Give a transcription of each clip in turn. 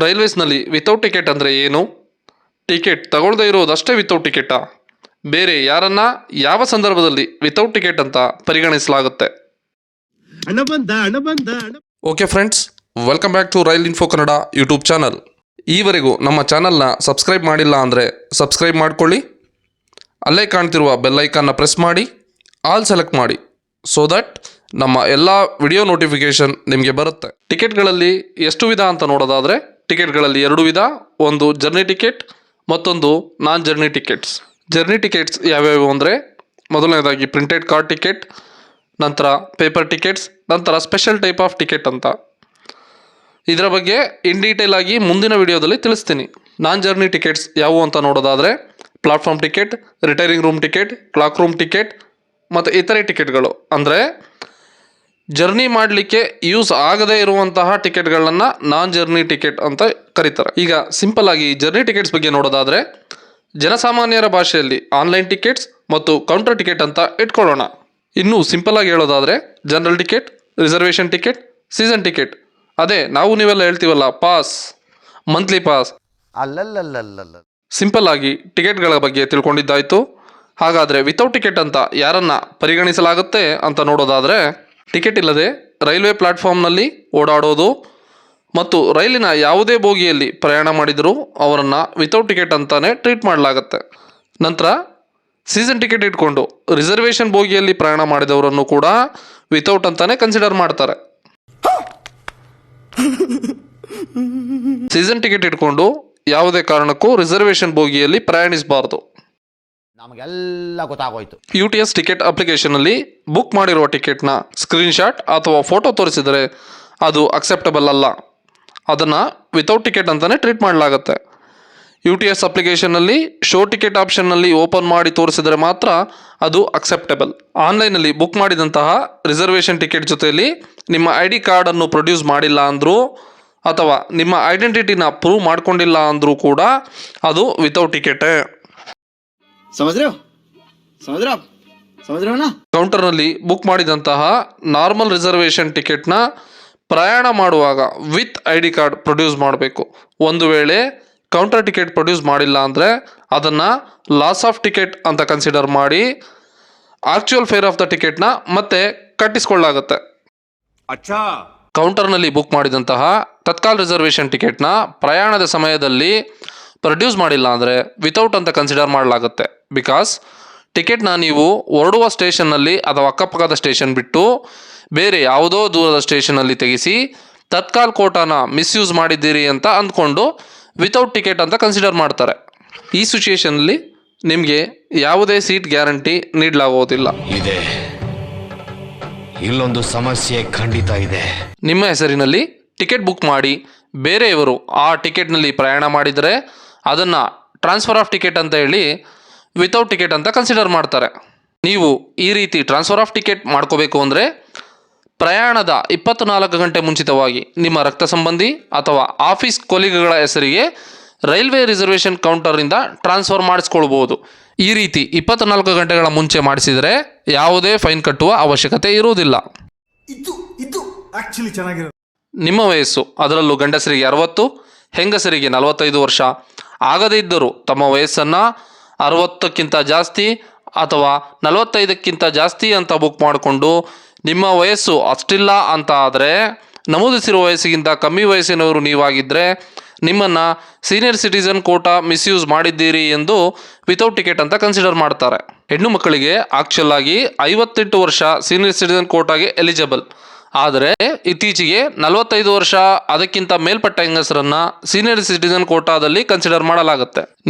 ರೈಲ್ವೇಸ್ನಲ್ಲಿ without ticket ಅಂದರೆ ಏನು? Ticket ತಗೊಳ್ಳದೇ ಇರೋದಷ್ಟೇ ವಿತೌಟ್ ಟಿಕೆಟಾ? ಬೇರೆ ಯಾರನ್ನ ಯಾವ ಸಂದರ್ಭದಲ್ಲಿ ವಿತೌಟ್ ಟಿಕೆಟ್ ಅಂತ ಪರಿಗಣಿಸಲಾಗುತ್ತೆ? Okay friends, welcome back to Rail Info Kannada YouTube channel. ಈವರೆಗೂ ನಮ್ಮ ಚಾನಲ್ನ ಸಬ್ಸ್ಕ್ರೈಬ್ ಮಾಡಿಲ್ಲ ಅಂದರೆ ಸಬ್ಸ್ಕ್ರೈಬ್ ಮಾಡ್ಕೊಳ್ಳಿ. ಅಲ್ಲೇ ಕಾಣ್ತಿರುವ ಬೆಲ್ಲೈಕನ್ನ ಪ್ರೆಸ್ ಮಾಡಿ ಆಲ್ ಸೆಲೆಕ್ಟ್ ಮಾಡಿ, ಸೊ ದಟ್ ನಮ್ಮ ಎಲ್ಲ ವಿಡಿಯೋ ನೋಟಿಫಿಕೇಷನ್ ನಿಮಗೆ ಬರುತ್ತೆ. ಟಿಕೆಟ್ಗಳಲ್ಲಿ ಎಷ್ಟು ವಿಧ ಅಂತ ನೋಡೋದಾದರೆ, ಟಿಕೆಟ್ಗಳಲ್ಲಿ ಎರಡು ವಿಧ. ಒಂದು ಜರ್ನಿ ಟಿಕೆಟ್, ಮತ್ತೊಂದು ನಾನ್ ಜರ್ನಿ ಟಿಕೆಟ್ಸ್. ಜರ್ನಿ ಟಿಕೆಟ್ಸ್ ಯಾವ್ಯಾವು ಅಂದರೆ, ಮೊದಲನೇದಾಗಿ ಪ್ರಿಂಟೆಡ್ ಕಾರ್ಡ್ ಟಿಕೆಟ್, ನಂತರ ಪೇಪರ್ ಟಿಕೆಟ್ಸ್, ನಂತರ ಸ್ಪೆಷಲ್ ಟೈಪ್ ಆಫ್ ಟಿಕೆಟ್ ಅಂತ. ಇದರ ಬಗ್ಗೆ ಇನ್ ಡೀಟೇಲ್ ಆಗಿ ಮುಂದಿನ ವಿಡಿಯೋದಲ್ಲಿ ತಿಳಿಸ್ತೀನಿ. ನಾನ್ ಜರ್ನಿ ಟಿಕೆಟ್ಸ್ ಯಾವುವು ಅಂತ ನೋಡೋದಾದರೆ, platform ticket, retiring room ticket, clock room ticket ಮತ್ತು ಇತರೆ ಟಿಕೆಟ್ಗಳು. ಅಂದರೆ ಜರ್ನಿ ಮಾಡಲಿಕ್ಕೆ ಯೂಸ್ ಆಗದೇ ಇರುವಂತಹ ಟಿಕೆಟ್ಗಳನ್ನು ನಾನ್ ಜರ್ನಿ ಟಿಕೆಟ್ ಅಂತ ಕರೀತಾರೆ. ಈಗ ಸಿಂಪಲ್ ಆಗಿ ಜರ್ನಿ ಟಿಕೆಟ್ಸ್ ಬಗ್ಗೆ ನೋಡೋದಾದರೆ, ಜನಸಾಮಾನ್ಯರ ಭಾಷೆಯಲ್ಲಿ ಆನ್ಲೈನ್ ಟಿಕೆಟ್ಸ್ ಮತ್ತು ಕೌಂಟರ್ ಟಿಕೆಟ್ ಅಂತ ಇಟ್ಕೊಳ್ಳೋಣ. ಇನ್ನು ಸಿಂಪಲ್ ಆಗಿ ಹೇಳೋದಾದರೆ, general ticket, reservation ticket, season ticket. ಅದೇ ನಾವು ನೀವೆಲ್ಲ ಹೇಳ್ತೀವಲ್ಲ, ಪಾಸ್, ಮಂತ್ಲಿ ಪಾಸ್. ಸಿಂಪಲ್ ಆಗಿ ಟಿಕೆಟ್ಗಳ ಬಗ್ಗೆ ತಿಳ್ಕೊಂಡಿದ್ದಾಯಿತು. ಹಾಗಾದರೆ ವಿತೌಟ್ ಟಿಕೆಟ್ ಅಂತ ಯಾರನ್ನ ಪರಿಗಣಿಸಲಾಗುತ್ತೆ ಅಂತ ನೋಡೋದಾದರೆ, ಟಿಕೆಟ್ ಇಲ್ಲದೆ ರೈಲ್ವೆ ಪ್ಲಾಟ್ಫಾರ್ಮ್ನಲ್ಲಿ ಓಡಾಡೋದು ಮತ್ತು ರೈಲಿನ ಯಾವುದೇ ಬೋಗಿಯಲ್ಲಿ ಪ್ರಯಾಣ ಮಾಡಿದರೂ ಅವರನ್ನು ವಿತೌಟ್ ಟಿಕೆಟ್ ಅಂತಾನೆ ಟ್ರೀಟ್ ಮಾಡಲಾಗುತ್ತೆ. ನಂತರ ಸೀಸನ್ ಟಿಕೆಟ್ ಇಟ್ಕೊಂಡು ರಿಸರ್ವೇಷನ್ ಬೋಗಿಯಲ್ಲಿ ಪ್ರಯಾಣ ಮಾಡಿದವರನ್ನು ಕೂಡ ವಿತೌಟ್ ಅಂತಾನೆ ಕನ್ಸಿಡರ್ ಮಾಡ್ತಾರೆ. ಸೀಸನ್ ಟಿಕೆಟ್ ಇಟ್ಕೊಂಡು ಯಾವುದೇ ಕಾರಣಕ್ಕೂ ರಿಸರ್ವೇಷನ್ ಬೋಗಿಯಲ್ಲಿ ಪ್ರಯಾಣಿಸಬಾರ್ದು. ನಮಗೆಲ್ಲ ಗೊತ್ತಾಗೋಯ್ತು. UTS ಟಿಕೆಟ್ ಅಪ್ಲಿಕೇಶನಲ್ಲಿ ಬುಕ್ ಮಾಡಿರುವ ಟಿಕೆಟ್ನ ಸ್ಕ್ರೀನ್ಶಾಟ್ ಅಥವಾ ಫೋಟೋ ತೋರಿಸಿದರೆ ಅದು ಅಕ್ಸೆಪ್ಟಬಲ್ ಅಲ್ಲ. ಅದನ್ನು ವಿತೌಟ್ ಟಿಕೆಟ್ ಅಂತಲೇ ಟ್ರೀಟ್ ಮಾಡಲಾಗುತ್ತೆ. UTS ಅಪ್ಲಿಕೇಶನ್ನಲ್ಲಿ ಶೋ ಟಿಕೆಟ್ ಆಪ್ಷನ್ನಲ್ಲಿ ಓಪನ್ ಮಾಡಿ ತೋರಿಸಿದರೆ ಮಾತ್ರ ಅದು ಅಕ್ಸೆಪ್ಟಬಲ್. ಆನ್ಲೈನಲ್ಲಿ ಬುಕ್ ಮಾಡಿದಂತಹ ರಿಸರ್ವೇಷನ್ ಟಿಕೆಟ್ ಜೊತೆಯಲ್ಲಿ ನಿಮ್ಮ ID ಕಾರ್ಡನ್ನು ಪ್ರೊಡ್ಯೂಸ್ ಮಾಡಿಲ್ಲ ಅಂದರೂ ಅಥವಾ ನಿಮ್ಮ ಐಡೆಂಟಿಟಿನ ಪ್ರೂವ್ ಮಾಡ್ಕೊಂಡಿಲ್ಲ ಅಂದರೂ ಕೂಡ ಅದು ವಿತೌಟ್ ಟಿಕೆಟೇ. ಕೌಂಟರ್ನಲ್ಲಿ ಬುಕ್ ಮಾಡಿದಂತಹ ನಾರ್ಮಲ್ ರಿಸರ್ವೇಷನ್ ಟಿಕೆಟ್ನ ಪ್ರಯಾಣ ಮಾಡುವಾಗ ವಿತ್ ID ಕಾರ್ಡ್ ಪ್ರೊಡ್ಯೂಸ್ ಮಾಡಬೇಕು. ಒಂದು ವೇಳೆ ಕೌಂಟರ್ ಟಿಕೆಟ್ ಪ್ರೊಡ್ಯೂಸ್ ಮಾಡಿಲ್ಲ ಅಂದರೆ ಅದನ್ನು ಲಾಸ್ ಆಫ್ ಟಿಕೆಟ್ ಅಂತ ಕನ್ಸಿಡರ್ ಮಾಡಿ ಆಕ್ಚುಯಲ್ ಫೇರ್ ಆಫ್ ದ ಟಿಕೆಟ್ನ ಮತ್ತೆ ಕಟ್ಟಿಸ್ಕೊಳ್ಳಾಗುತ್ತೆ. ಕೌಂಟರ್ನಲ್ಲಿ ಬುಕ್ ಮಾಡಿದಂತಹ ತತ್ಕಾಲ್ ರಿಸರ್ವೇಷನ್ ಟಿಕೆಟ್ನ ಪ್ರಯಾಣದ ಸಮಯದಲ್ಲಿ ಪ್ರೊಡ್ಯೂಸ್ ಮಾಡಿಲ್ಲ ಅಂದರೆ ವಿತೌಟ್ ಅಂತ ಕನ್ಸಿಡರ್ ಮಾಡಲಾಗುತ್ತೆ. ಬಿಕಾಸ್ ಟಿಕೆಟ್ನ ನೀವು ಹೊರಡುವ ಸ್ಟೇಷನ್ನಲ್ಲಿ ಅಥವಾ ಅಕ್ಕಪಕ್ಕದ ಸ್ಟೇಷನ್ ಬಿಟ್ಟು ಬೇರೆ ಯಾವುದೋ ದೂರದ ಸ್ಟೇಷನಲ್ಲಿ ತೆಗೆಸಿ ತತ್ಕಾಲ್ ಕೋಟಾನ ಮಿಸ್ಯೂಸ್ ಮಾಡಿದ್ದೀರಿ ಅಂತ ಅಂದ್ಕೊಂಡು ವಿತೌಟ್ ಟಿಕೆಟ್ ಅಂತ ಕನ್ಸಿಡರ್ ಮಾಡ್ತಾರೆ. ಈ ಸಿಚುಯೇಷನಲ್ಲಿ ನಿಮಗೆ ಯಾವುದೇ ಸೀಟ್ ಗ್ಯಾರಂಟಿ ನೀಡಲಾಗುವುದಿಲ್ಲ. ಇಲ್ಲೊಂದು ಸಮಸ್ಯೆ ಖಂಡಿತ ಇದೆ. ನಿಮ್ಮ ಹೆಸರಿನಲ್ಲಿ ಟಿಕೆಟ್ ಬುಕ್ ಮಾಡಿ ಬೇರೆಯವರು ಆ ಟಿಕೆಟ್ನಲ್ಲಿ ಪ್ರಯಾಣ ಮಾಡಿದರೆ ಅದನ್ನು ಟ್ರಾನ್ಸ್ಫರ್ ಆಫ್ ಟಿಕೆಟ್ ಅಂತ ಹೇಳಿ ವಿತೌಟ್ ಟಿಕೆಟ್ ಅಂತ ಕನ್ಸಿಡರ್ ಮಾಡ್ತಾರೆ. ನೀವು ಈ ರೀತಿ ಟ್ರಾನ್ಸ್ಫರ್ ಆಫ್ ಟಿಕೆಟ್ ಮಾಡ್ಕೋಬೇಕು ಅಂದರೆ ಪ್ರಯಾಣದ 24 ಗಂಟೆ ಮುಂಚಿತವಾಗಿ ನಿಮ್ಮ ರಕ್ತ ಸಂಬಂಧಿ ಅಥವಾ ಆಫೀಸ್ ಕೊಲೀಗ್ಗಳ ಹೆಸರಿಗೆ ರೈಲ್ವೆ ರಿಸರ್ವೇಷನ್ ಕೌಂಟರಿಂದ ಟ್ರಾನ್ಸ್ಫರ್ ಮಾಡಿಸ್ಕೊಳ್ಬೋದು. ಈ ರೀತಿ 24 ಗಂಟೆಗಳ ಮುಂಚೆ ಮಾಡಿಸಿದರೆ ಯಾವುದೇ ಫೈನ್ ಕಟ್ಟುವ ಅವಶ್ಯಕತೆ ಇರುವುದಿಲ್ಲ. ನಿಮ್ಮ ವಯಸ್ಸು, ಅದರಲ್ಲೂ ಗಂಡಸರಿಗೆ 60, ಹೆಂಗಸರಿಗೆ 45 ವರ್ಷ ಆಗದೇ ಇದ್ದರೂ ತಮ್ಮ ವಯಸ್ಸನ್ನು 60ಕ್ಕಿಂತ ಜಾಸ್ತಿ ಅಥವಾ 45ಕ್ಕಿಂತ ಜಾಸ್ತಿ ಅಂತ ಬುಕ್ ಮಾಡಿಕೊಂಡು ನಿಮ್ಮ ವಯಸ್ಸು ಅಷ್ಟಿಲ್ಲ ಅಂತ ಆದರೆ, ನಮೂದಿಸಿರುವ ವಯಸ್ಸಿಗಿಂತ ಕಮ್ಮಿ ವಯಸ್ಸಿನವರು ನೀವಾಗಿದ್ದರೆ ನಿಮ್ಮನ್ನು ಸೀನಿಯರ್ ಸಿಟಿಸನ್ ಕೋಟಾ ಮಿಸ್ಯೂಸ್ ಮಾಡಿದ್ದೀರಿ ಎಂದು ವಿತೌಟ್ ಟಿಕೆಟ್ ಅಂತ ಕನ್ಸಿಡರ್ ಮಾಡ್ತಾರೆ. ಹೆಣ್ಣು ಮಕ್ಕಳಿಗೆ ಆಕ್ಚುಲ್ ಆಗಿ 58 ವರ್ಷ ಸೀನಿಯರ್ ಸಿಟಿಸನ್ ಕೋಟಾಗೆ ಎಲಿಜಿಬಲ್. ಆದರೆ ಇತ್ತೀಚೆಗೆ 45 ವರ್ಷ ಅದಕ್ಕಿಂತ ಮೇಲ್ಪಟ್ಟ ಹೆಂಗಸರನ್ನು ಸೀನಿಯರ್ ಸಿಟಿಸನ್ ಕೋಟಾದಲ್ಲಿ ಕನ್ಸಿಡರ್ ಮಾಡಲಾಗುತ್ತೆ.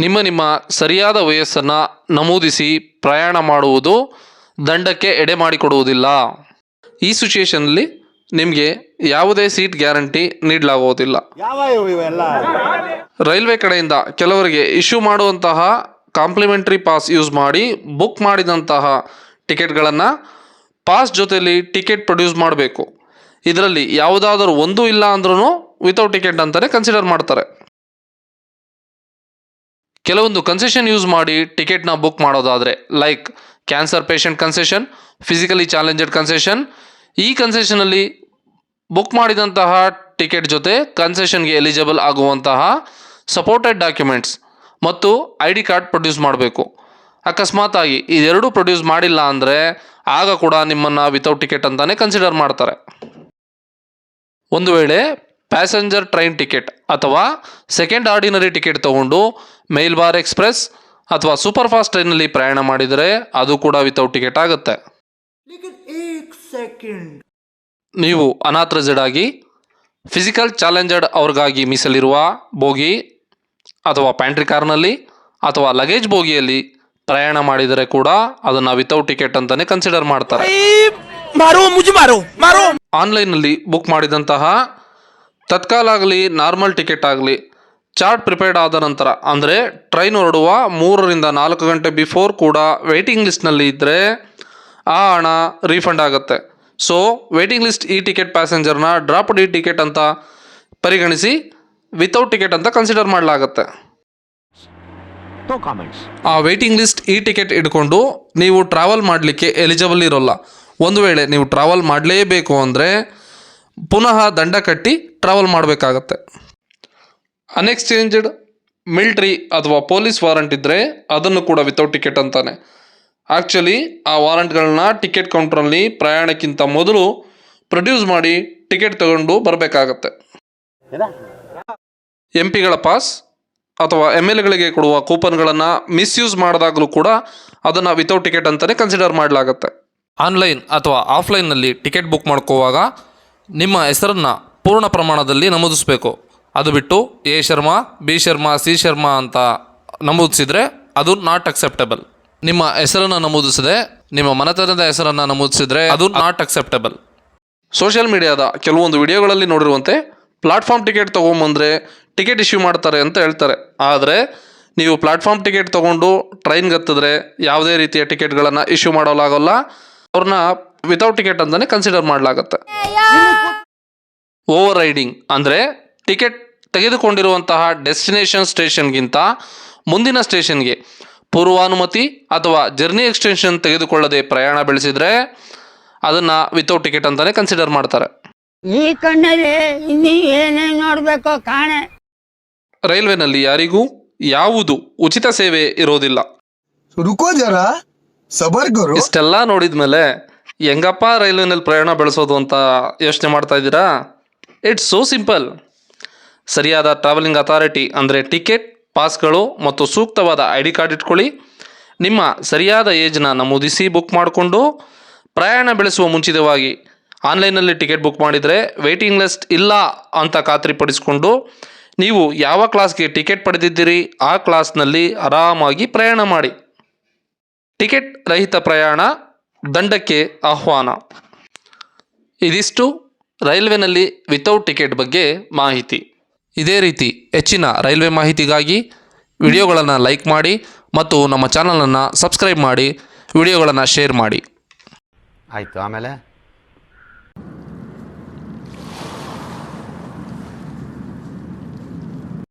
ನಿಮ್ಮ ಸರಿಯಾದ ವಯಸ್ಸನ್ನು ನಮೂದಿಸಿ ಪ್ರಯಾಣ ಮಾಡುವುದು ದಂಡಕ್ಕೆ ಎಡೆ ಮಾಡಿಕೊಡುವುದಿಲ್ಲ. ಈ ಸಿಚುಯೇಷನ್ನಲ್ಲಿ ನಿಮಗೆ ಯಾವುದೇ ಸೀಟ್ ಗ್ಯಾರಂಟಿ ನೀಡಲಾಗುವುದಿಲ್ಲ. ರೈಲ್ವೆ ಕಡೆಯಿಂದ ಕೆಲವರಿಗೆ ಇಶ್ಯೂ ಮಾಡುವಂತಹ ಕಾಂಪ್ಲಿಮೆಂಟರಿ ಪಾಸ್ ಯೂಸ್ ಮಾಡಿ ಬುಕ್ ಮಾಡಿದಂತಹ ಟಿಕೆಟ್ಗಳನ್ನು ಪಾಸ್ ಜೊತೆಯಲ್ಲಿ ಟಿಕೆಟ್ ಪ್ರೊಡ್ಯೂಸ್ ಮಾಡಬೇಕು. ಇದರಲ್ಲಿ ಯಾವುದಾದರೂ ಒಂದು ಇಲ್ಲ ಅಂದ್ರೂ ವಿತೌಟ್ ಟಿಕೆಟ್ ಅಂತಲೇ ಕನ್ಸಿಡರ್ ಮಾಡ್ತಾರೆ. ಕೆಲವೊಂದು ಕನ್ಸೆಷನ್ ಯೂಸ್ ಮಾಡಿ ಟಿಕೆಟ್ನ ಬುಕ್ ಮಾಡೋದಾದರೆ, like cancer patient concession, physically challenged concession. ಈ ಕನ್ಸೆಷನಲ್ಲಿ ಬುಕ್ ಮಾಡಿದಂತಹ ಟಿಕೆಟ್ ಜೊತೆ ಕನ್ಸೆಷನ್ಗೆ ಎಲಿಜಿಬಲ್ ಆಗುವಂತಹ ಸಪೋರ್ಟೆಡ್ ಡಾಕ್ಯುಮೆಂಟ್ಸ್ ಮತ್ತು ಐ ಡಿ ಕಾರ್ಡ್ ಪ್ರೊಡ್ಯೂಸ್ ಮಾಡಬೇಕು. ಅಕಸ್ಮಾತಾಗಿ ಇದೆರಡೂ ಪ್ರೊಡ್ಯೂಸ್ ಮಾಡಿಲ್ಲ ಅಂದರೆ ಆಗ ಕೂಡ ನಿಮ್ಮನ್ನು ವಿತೌಟ್ ಟಿಕೆಟ್ ಅಂತಲೇ ಕನ್ಸಿಡರ್ ಮಾಡ್ತಾರೆ. ಒಂದು ವೇಳೆ ಪ್ಯಾಸೆಂಜರ್ ಟ್ರೈನ್ ಟಿಕೆಟ್ ಅಥವಾ ಸೆಕೆಂಡ್ ಆರ್ಡಿನರಿ ಟಿಕೆಟ್ ತಗೊಂಡು ಮೇಲ್ಬಾರ್ ಎಕ್ಸ್ಪ್ರೆಸ್ ಅಥವಾ ಸೂಪರ್ ಫಾಸ್ಟ್ ಟ್ರೈನಲ್ಲಿ ಪ್ರಯಾಣ ಮಾಡಿದರೆ ಅದು ಕೂಡ ವಿತೌಟ್ ಟಿಕೆಟ್ ಆಗುತ್ತೆ. ನೀವು ಅನಾಥರೈಸ್ಡ್ ಆಗಿ ಫಿಸಿಕಲ್ ಚಾಲೆಂಜರ್ಡ್ ಅವ್ರಿಗಾಗಿ ಮೀಸಲಿರುವ ಬೋಗಿ ಅಥವಾ ಪ್ಯಾಂಟ್ರಿ ಕಾರ್ನಲ್ಲಿ ಅಥವಾ ಲಗೇಜ್ ಬೋಗಿಯಲ್ಲಿ ಪ್ರಯಾಣ ಮಾಡಿದರೆ ಕೂಡ ಅದನ್ನು ವಿತೌಟ್ ಟಿಕೆಟ್ ಅಂತಲೇ ಕನ್ಸಿಡರ್ ಮಾಡ್ತಾರೆ. ಆನ್ಲೈನಲ್ಲಿ ಬುಕ್ ಮಾಡಿದಂತಹ ತತ್ಕಾಲ್ ಆಗಲಿ ನಾರ್ಮಲ್ ಟಿಕೆಟ್ ಆಗಲಿ ಚಾರ್ಟ್ ಪ್ರಿಪೇರ್ಡ್ ಆದ ನಂತರ ಅಂದರೆ ಟ್ರೈನ್ ಹೊರಡುವ 3 ರಿಂದ 4 ಗಂಟೆ ಬಿಫೋರ್ ಕೂಡ ವೇಟಿಂಗ್ ಲಿಸ್ಟ್ನಲ್ಲಿ ಇದ್ದರೆ ಆ ಹಣ ರೀಫಂಡ್ ಆಗುತ್ತೆ. ಸೊ ವೇಟಿಂಗ್ ಲಿಸ್ಟ್ ಈ ಟಿಕೆಟ್ ಪ್ಯಾಸೆಂಜರ್ನ ಡ್ರಾಪ್ಡ್ ಈ ಟಿಕೆಟ್ ಅಂತ ಪರಿಗಣಿಸಿ ವಿತೌಟ್ ಟಿಕೆಟ್ ಅಂತ ಕನ್ಸಿಡರ್ ಮಾಡಲಾಗುತ್ತೆ. ಆ ವೇಟಿಂಗ್ ಲಿಸ್ಟ್ ಈ ಟಿಕೆಟ್ ಇಟ್ಕೊಂಡು ನೀವು ಟ್ರಾವೆಲ್ ಮಾಡಲಿಕ್ಕೆ ಎಲಿಜಿಬಲ್ ಇರೋಲ್ಲ. ಒಂದು ವೇಳೆ ನೀವು ಟ್ರಾವೆಲ್ ಮಾಡಲೇಬೇಕು ಅಂದರೆ ಪುನಃ ದಂಡ ಕಟ್ಟಿ ಟ್ರಾವೆಲ್ ಮಾಡಬೇಕಾಗತ್ತೆ. ಅನ್ಎಕ್ಸ್ಚೇಂಜ್ಡ್ ಮಿಲ್ಟ್ರಿ ಅಥವಾ ಪೊಲೀಸ್ ವಾರಂಟ್ ಇದ್ದರೆ ಅದನ್ನು ಕೂಡ ವಿತೌಟ್ ಟಿಕೆಟ್ ಅಂತಾನೆ. ಆ್ಯಕ್ಚುಲಿ ಆ ವಾರಂಟ್ಗಳನ್ನ ಟಿಕೆಟ್ ಕೌಂಟ್ರಲ್ಲಿ ಪ್ರಯಾಣಕ್ಕಿಂತ ಮೊದಲು ಪ್ರೊಡ್ಯೂಸ್ ಮಾಡಿ ಟಿಕೆಟ್ ತಗೊಂಡು ಬರಬೇಕಾಗತ್ತೆ. ಎಂ ಪಿಗಳ ಪಾಸ್ ಅಥವಾ ಎಮ್ ಎಲ್ ಎಗಳಿಗೆ ಕೊಡುವ ಕೂಪನ್ಗಳನ್ನು ಮಿಸ್ಯೂಸ್ ಮಾಡಿದಾಗಲೂ ಕೂಡ ಅದನ್ನು ವಿತೌಟ್ ಟಿಕೆಟ್ ಅಂತಲೇ ಕನ್ಸಿಡರ್ ಮಾಡಲಾಗುತ್ತೆ. ಆನ್ಲೈನ್ ಅಥವಾ ಆಫ್ಲೈನ್ನಲ್ಲಿ ಟಿಕೆಟ್ ಬುಕ್ ಮಾಡ್ಕೋವಾಗ ನಿಮ್ಮ ಹೆಸರನ್ನು ಪೂರ್ಣ ಪ್ರಮಾಣದಲ್ಲಿ ನಮೂದಿಸಬೇಕು. ಅದು ಬಿಟ್ಟು A Sharma, B Sharma, C Sharma ಅಂತ ನಮೂದಿಸಿದರೆ ಅದು ನಾಟ್ ಅಕ್ಸೆಪ್ಟಬಲ್. ನಿಮ್ಮ ಹೆಸರನ್ನು ನಮೂದಿಸದೆ ನಿಮ್ಮ ಮನೆತನದ ಹೆಸರನ್ನು ನಮೂದಿಸಿದರೆ ಅದು ನಾಟ್ ಅಕ್ಸೆಪ್ಟಬಲ್. ಸೋಷಿಯಲ್ ಮೀಡಿಯಾದ ಕೆಲವೊಂದು ವಿಡಿಯೋಗಳಲ್ಲಿ ನೋಡಿರುವಂತೆ ಪ್ಲಾಟ್ಫಾರ್ಮ್ ಟಿಕೆಟ್ ತೊಗೊಂಬಂದರೆ ಟಿಕೆಟ್ ಇಶ್ಯೂ ಮಾಡ್ತಾರೆ ಅಂತ ಹೇಳ್ತಾರೆ. ಆದರೆ ನೀವು ಪ್ಲಾಟ್ಫಾರ್ಮ್ ಟಿಕೆಟ್ ತೊಗೊಂಡು ಟ್ರೈನ್ಗೆ ಹತ್ತಿದ್ರೆ ಯಾವುದೇ ರೀತಿಯ ಟಿಕೆಟ್ಗಳನ್ನು ಇಶ್ಯೂ ಮಾಡೋಲಾಗಲ್ಲ. ಅವ್ರನ್ನ ವಿತೌಟ್ ಟಿಕೆಟ್ ಅಂತಲೇ ಕನ್ಸಿಡರ್ ಮಾಡಲಾಗುತ್ತೆ. ಓವರ್ ರೈಡಿಂಗ್ ಅಂದರೆ ಟಿಕೆಟ್ ತೆಗೆದುಕೊಂಡಿರುವಂತಹ ಡೆಸ್ಟಿನೇಷನ್ ಸ್ಟೇಷನ್ಗಿಂತ ಮುಂದಿನ ಸ್ಟೇಷನ್ಗೆ ಪೂರ್ವಾನುಮತಿ ಅಥವಾ ಜರ್ನಿ ಎಕ್ಸ್ಟೆನ್ಷನ್ ತೆಗೆದುಕೊಳ್ಳದೆ ಪ್ರಯಾಣ ಬೆಳೆಸಿದರೆ ಅದನ್ನು ವಿತೌಟ್ ಟಿಕೆಟ್ ಅಂತಲೇ ಕನ್ಸಿಡರ್ ಮಾಡ್ತಾರೆ. ಈ ಕಣ್ಣಲ್ಲಿ ಇನ್ನೂ ಏನೇನು ನೋಡಬೇಕೋ ಕಾಣೆ. ರೈಲ್ವೆನಲ್ಲಿ ಯಾರಿಗೂ ಯಾವುದು ಉಚಿತ ಸೇವೆ ಇರೋದಿಲ್ಲ. ರುಕೋ ಜರಾ ಸಬರ್ ಕರೋ. ಇಷ್ಟೆಲ್ಲ ನೋಡಿದ ಮೇಲೆ ಹೆಂಗಪ್ಪ ರೈಲ್ವೆನಲ್ಲಿ ಪ್ರಯಾಣ ಬೆಳೆಸೋದು ಅಂತ ಯೋಚನೆ ಮಾಡ್ತಾ ಇದ್ದೀರಾ? It's so simple. ಸರಿಯಾದ ಟ್ರಾವೆಲಿಂಗ್ ಅಥಾರಿಟಿ ಅಂದರೆ ಟಿಕೆಟ್, ಪಾಸ್ಗಳು ಮತ್ತು ಸೂಕ್ತವಾದ ಐ ಡಿ ಕಾರ್ಡ್ ಇಟ್ಕೊಳ್ಳಿ. ನಿಮ್ಮ ಸರಿಯಾದ ಏಜ್ನ ನಮೂದಿಸಿ ಬುಕ್ ಮಾಡಿಕೊಂಡು ಪ್ರಯಾಣ ಬೆಳೆಸುವ ಮುಂಚಿತವಾಗಿ ಆನ್ಲೈನಲ್ಲಿ ಟಿಕೆಟ್ ಬುಕ್ ಮಾಡಿದರೆ ವೇಟಿಂಗ್ ಲಿಸ್ಟ್ ಇಲ್ಲ ಅಂತ ಖಾತ್ರಿಪಡಿಸಿಕೊಂಡು ನೀವು ಯಾವ ಕ್ಲಾಸ್ಗೆ ಟಿಕೆಟ್ ಪಡೆದಿದ್ದೀರಿ ಆ ಕ್ಲಾಸ್ನಲ್ಲಿ ಆರಾಮಾಗಿ ಪ್ರಯಾಣ ಮಾಡಿ. ಟಿಕೆಟ್ ರಹಿತ ಪ್ರಯಾಣ ದಂಡಕ್ಕೆ ಆಹ್ವಾನ. ಇದಿಷ್ಟು ರೈಲ್ವೆನಲ್ಲಿ ವಿತೌಟ್ ಟಿಕೆಟ್ ಬಗ್ಗೆ ಮಾಹಿತಿ. ಇದೇ ರೀತಿ ಹೆಚ್ಚಿನ ರೈಲ್ವೆ ಮಾಹಿತಿಗಾಗಿ ವಿಡಿಯೋಗಳನ್ನು ಲೈಕ್ ಮಾಡಿ ಮತ್ತು ನಮ್ಮ ಚಾನಲನ್ನು ಸಬ್ಸ್ಕ್ರೈಬ್ ಮಾಡಿ, ವಿಡಿಯೋಗಳನ್ನು ಶೇರ್ ಮಾಡಿ. ಆಯಿತು. ಆಮೇಲೆ